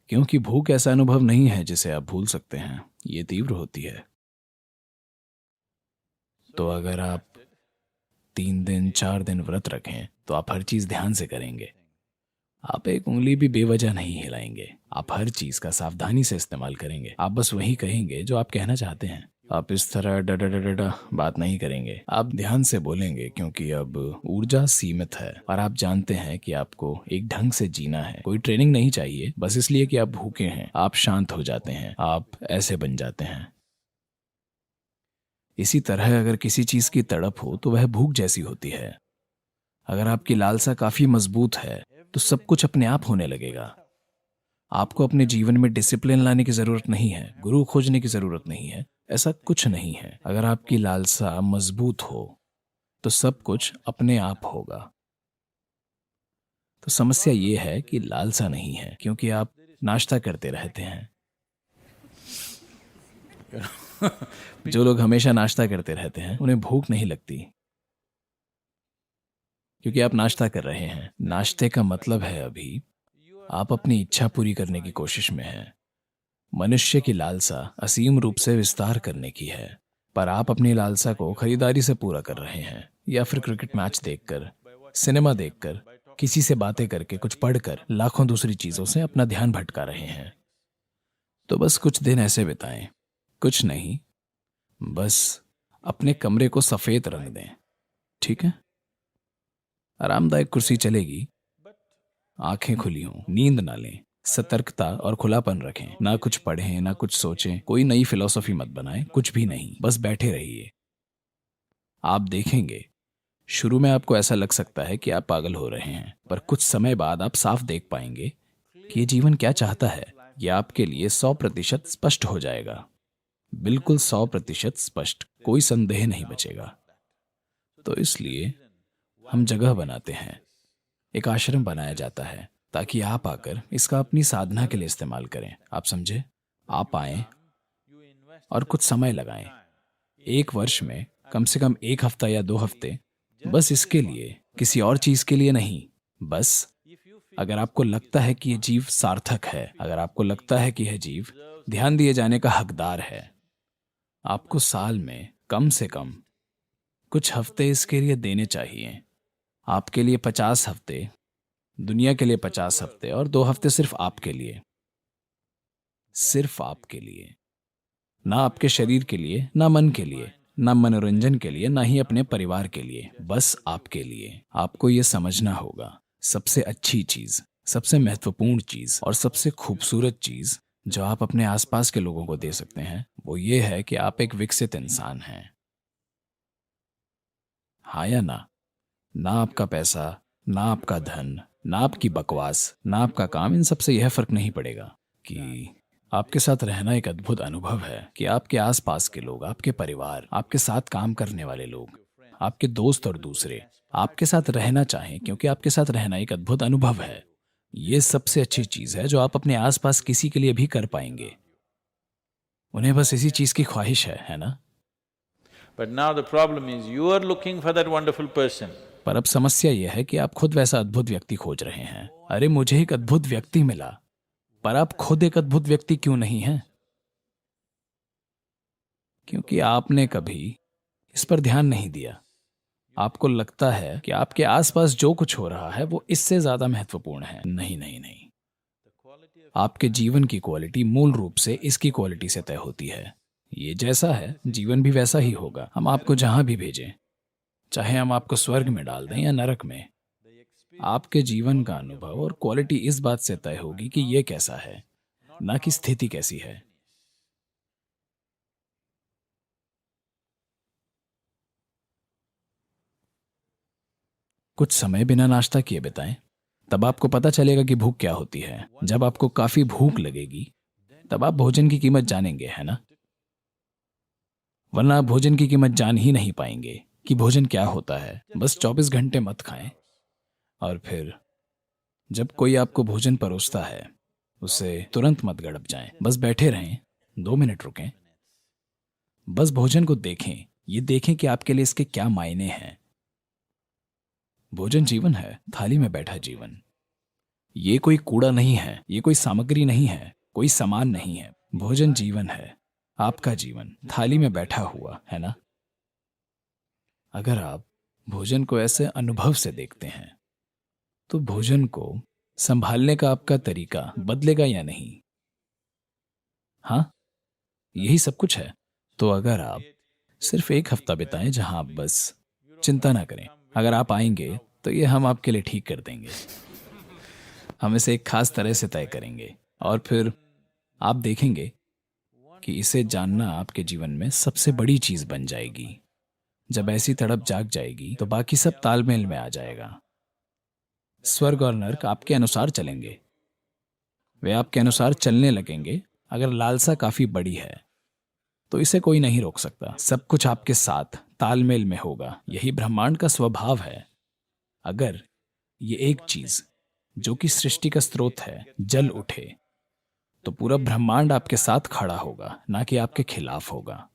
क्योंकि भूख ऐसा अनुभव नहीं है जिसे आप भूल सकते हैं, ये तीव्र होती है। तो अगर आप 3 दिन 4 दिन व्रत रखें तो आप हर चीज ध्यान से करेंगे। आप एक उंगली भी बेवजह नहीं हिलाएंगे। आप हर चीज का सावधानी से इस्तेमाल करेंगे। आप बस वही कहेंगे जो आप कहना चाहते हैं। आप इस तरह डा डा डा डा डा बात नहीं करेंगे। आप ध्यान से बोलेंगे, क्योंकि अब ऊर्जा सीमित है और आप जानते हैं कि आपको एक ढंग से जीना है। कोई ट्रेनिंग नहीं चाहिए, बस इसलिए कि आप भूखे हैं आप शांत हो जाते हैं, आप ऐसे बन जाते हैं। इसी तरह अगर किसी चीज की तड़प हो तो वह भूख जैसी होती है। अगर आपकी लालसा काफी मजबूत है तो सब कुछ अपने आप होने लगेगा। आपको अपने जीवन में डिसिप्लिन लाने की जरूरत नहीं है, गुरु खोजने की जरूरत नहीं है, ऐसा कुछ नहीं है। अगर आपकी लालसा मजबूत हो तो सब कुछ अपने आप होगा। तो समस्या ये है कि लालसा नहीं है, क्योंकि आप नाश्ता करते रहते हैं। जो लोग हमेशा नाश्ता करते रहते हैं उन्हें भूख नहीं लगती, क्योंकि आप नाश्ता कर रहे हैं। नाश्ते का मतलब है अभी आप अपनी इच्छा पूरी करने की कोशिश में हैं। मनुष्य की लालसा असीम रूप से विस्तार करने की है, पर आप अपनी लालसा को खरीदारी से पूरा कर रहे हैं, या फिर क्रिकेट मैच देखकर, सिनेमा देखकर, किसी से बातें करके, कुछ पढ़कर, लाखों दूसरी चीजों से अपना ध्यान भटका रहे हैं। तो बस कुछ दिन ऐसे बिताएं। कुछ नहीं, बस अपने कमरे को सफेद रंग दें। ठीक है? आरामदायक कुर्सी चलेगी, आंखें खुली हों, नींद ना लें। सतर्कता और खुलापन रखें। ना कुछ पढ़ें, ना कुछ सोचें, कोई नई फिलॉसफी मत बनाएं, कुछ भी नहीं, बस बैठे रहिए। आप देखेंगे, शुरू में आपको ऐसा लग सकता है कि आप पागल हो रहे हैं, पर कुछ समय बाद आप साफ देख पाएंगे कि ये जीवन क्या चाहता है। यह आपके लिए 100% स्पष्ट हो जाएगा। बिल्कुल 100% स्पष्ट, कोई संदेह नहीं बचेगा। तो इसलिए हम जगह बनाते हैं, एक आश्रम बनाया जाता है, ताकि आप आकर इसका अपनी साधना के लिए इस्तेमाल करें। आप समझे? आप आए और कुछ समय लगाएं। 1 वर्ष में कम से कम 1 हफ्ता या 2 हफ्ते, बस इसके लिए, किसी और चीज के लिए नहीं। बस अगर आपको लगता है कि यह जीव सार्थक है, अगर आपको लगता है कि यह जीव ध्यान दिए जाने का हकदार है, आपको साल में कम से कम कुछ हफ्ते इसके लिए देने चाहिए। आपके लिए 50 हफ्ते, दुनिया के लिए 50 हफ्ते, और 2 हफ्ते सिर्फ आपके लिए। सिर्फ आपके लिए। ना आपके शरीर के लिए, ना मन के लिए, ना मनोरंजन के लिए, ना ही अपने परिवार के लिए, बस आपके लिए। आपको यह समझना होगा, सबसे अच्छी चीज, सबसे महत्वपूर्ण चीज और सबसे खूबसूरत चीज जो आप अपने आसपास के लोगों को दे सकते हैं, वो ये है कि आप एक विकसित इंसान हैं। हाँ या ना? ना आपका पैसा, ना आपका धन, ना आपकी बकवास, ना आपका काम, इन सबसे यह फर्क नहीं पड़ेगा कि आपके साथ रहना एक अद्भुत अनुभव है। कि आपके आसपास के लोग, आपके परिवार, आपके साथ काम करने वाले लोग, आपके दोस्त और दूसरे आपके साथ रहना चाहें, क्योंकि आपके साथ रहना एक अद्भुत अनुभव है। ये सबसे अच्छी चीज है जो आप अपने आसपास किसी के लिए भी कर पाएंगे। उन्हें बस इसी चीज की ख्वाहिश है ना? But now the problem is you are looking for that wonderful person. पर अब समस्या यह है कि आप खुद वैसा अद्भुत व्यक्ति खोज रहे हैं। अरे मुझे एक अद्भुत व्यक्ति मिला, पर आप खुद एक अद्भुत व्यक्ति क्यों नहीं हैं? क्योंकि आपने कभी इस पर ध्यान नहीं दिया। आपको लगता है कि आपके आसपास जो कुछ हो रहा है वो इससे ज्यादा महत्वपूर्ण है। नहीं नहीं नहीं, आपके जीवन की क्वालिटी मूल रूप से इसकी क्वालिटी से तय होती है। ये जैसा है, जीवन भी वैसा ही होगा। हम आपको जहां भी भेजें, चाहे हम आपको स्वर्ग में डाल दें या नरक में, आपके जीवन का अनुभव और क्वालिटी इस बात से तय होगी कि ये कैसा है, ना कि स्थिति कैसी है। कुछ समय बिना नाश्ता किए बिताएं, तब आपको पता चलेगा कि भूख क्या होती है। जब आपको काफी भूख लगेगी, तब आप भोजन की कीमत जानेंगे, है ना? वरना आप भोजन की कीमत जान ही नहीं पाएंगे कि भोजन क्या होता है। बस 24 घंटे मत खाएं, और फिर जब कोई आपको भोजन परोसता है, उसे तुरंत मत गड़प जाएं। बस बैठे रहें, 2 मिनट रुकें, बस भोजन को देखें। ये देखें कि आपके लिए इसके क्या मायने हैं। भोजन जीवन है, थाली में बैठा जीवन। ये कोई कूड़ा नहीं है, ये कोई सामग्री नहीं है, कोई सामान नहीं है। भोजन जीवन है, आपका जीवन थाली में बैठा हुआ है ना। अगर आप भोजन को ऐसे अनुभव से देखते हैं तो भोजन को संभालने का आपका तरीका बदलेगा या नहीं? हाँ, यही सब कुछ है। तो अगर आप सिर्फ एक हफ्ता बिताएं जहां आप बस चिंता ना करें, अगर आप आएंगे तो ये हम आपके लिए ठीक कर देंगे। हम इसे एक खास तरह से तय करेंगे और फिर आप देखेंगे कि इसे जानना आपके जीवन में सबसे बड़ी चीज बन जाएगी। जब ऐसी तड़प जाग जाएगी तो बाकी सब तालमेल में आ जाएगा। स्वर्ग और नर्क आपके अनुसार चलेंगे, वे आपके अनुसार चलने लगेंगे। अगर लालसा काफी बड़ी है तो इसे कोई नहीं रोक सकता। सब कुछ आपके साथ तालमेल में होगा। यही ब्रह्मांड का स्वभाव है। अगर ये एक चीज जो कि सृष्टि का स्रोत है जल उठे तो पूरा ब्रह्मांड आपके साथ खड़ा होगा, ना कि आपके खिलाफ होगा।